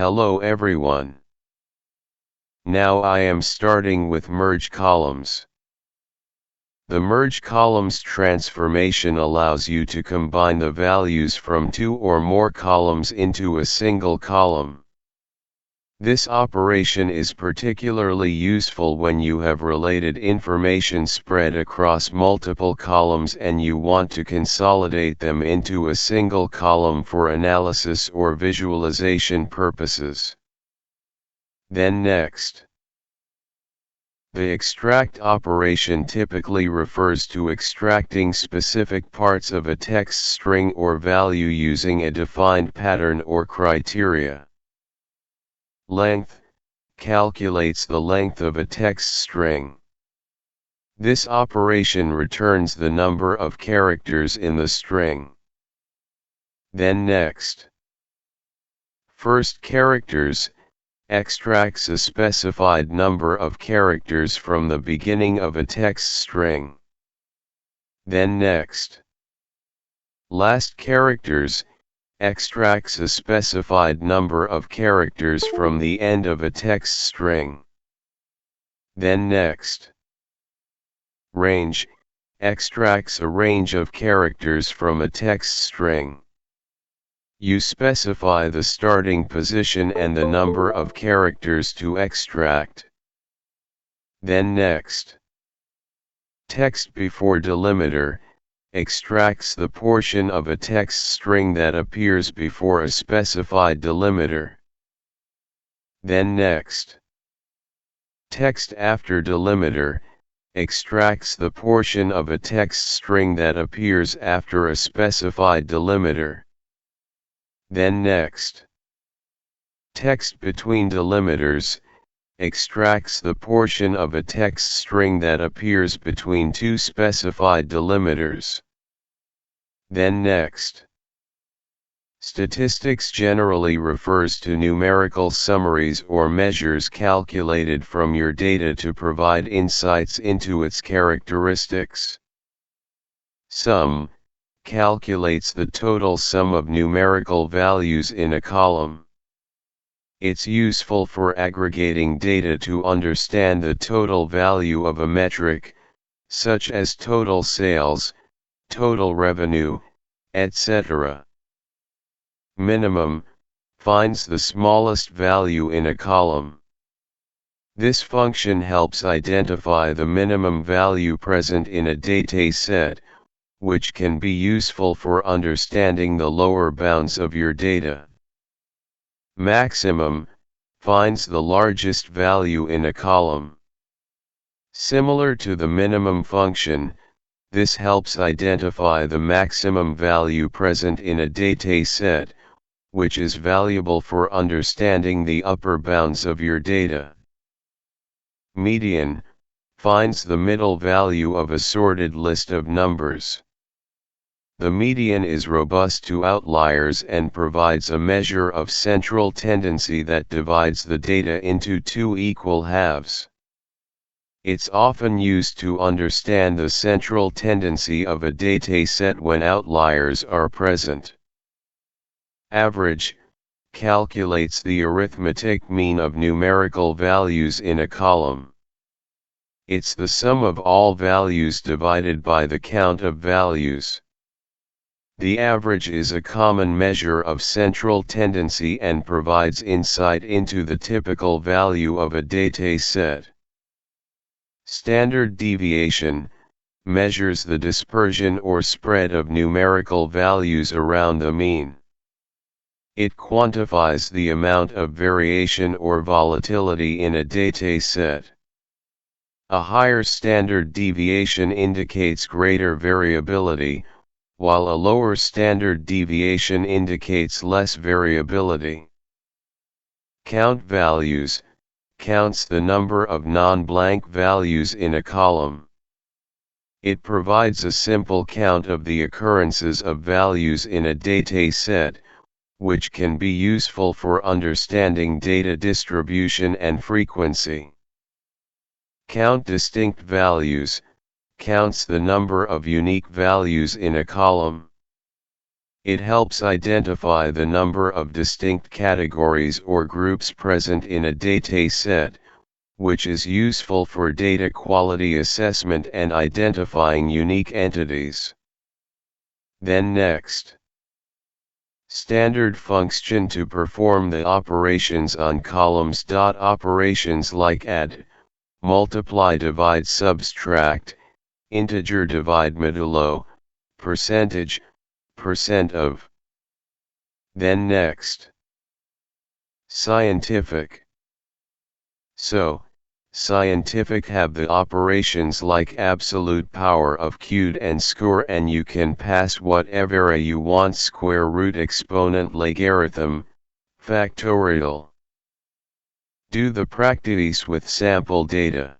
Hello everyone. Now I am starting with merge columns. The merge columns transformation allows you to combine the values from two or more columns into a single column. This operation is particularly useful when you have related information spread across multiple columns and you want to consolidate them into a single column for analysis or visualization purposes. Then next, the extract operation typically refers to extracting specific parts of a text string or value using a defined pattern or criteria. Length calculates the length of a text string. This operation returns the number of characters in the string. Then next, first characters extracts a specified number of characters from the beginning of a text string. Then next, last characters extracts a specified number of characters from the end of a text string. Then next, range extracts a range of characters from a text string. You specify the starting position and the number of characters to extract. Then next, text before delimiter extracts the portion of a text string that appears before a specified delimiter. Then next, text after delimiter extracts the portion of a text string that appears after a specified delimiter. Then next, text between delimiters extracts the portion of a text string that appears between two specified delimiters. Then next, statistics generally refers to numerical summaries or measures calculated from your data to provide insights into its characteristics. Sum calculates the total sum of numerical values in a column. It's useful for aggregating data to understand the total value of a metric, such as total sales, total revenue, etc. Minimum finds the smallest value in a column. This function helps identify the minimum value present in a data set, which can be useful for understanding the lower bounds of your data. Maximum finds the largest value in a column. Similar to the minimum function, this helps identify the maximum value present in a data set, which is valuable for understanding the upper bounds of your data. Median finds the middle value of a sorted list of numbers. The median is robust to outliers and provides a measure of central tendency that divides the data into two equal halves. It's often used to understand the central tendency of a data set when outliers are present. Average calculates the arithmetic mean of numerical values in a column. It's the sum of all values divided by the count of values. The average is a common measure of central tendency and provides insight into the typical value of a data set. Standard deviation measures the dispersion or spread of numerical values around the mean. It quantifies the amount of variation or volatility in a data set. A higher standard deviation indicates greater variability, while a lower standard deviation indicates less variability. Count values counts the number of non-blank values in a column. It provides a simple count of the occurrences of values in a data set, which can be useful for understanding data distribution and frequency. Count distinct values counts the number of unique values in a column. It helps identify the number of distinct categories or groups present in a dataset, which is useful for data quality assessment and identifying unique entities. Then next, standard function to perform the operations on columns. Operations like add, multiply, divide, subtract, integer divide, modulo, percentage, percent of. Then next, scientific. So, scientific have the operations like absolute power of cubed and score, and you can pass whatever you want: square root, exponent, logarithm, factorial. Do the practice with sample data.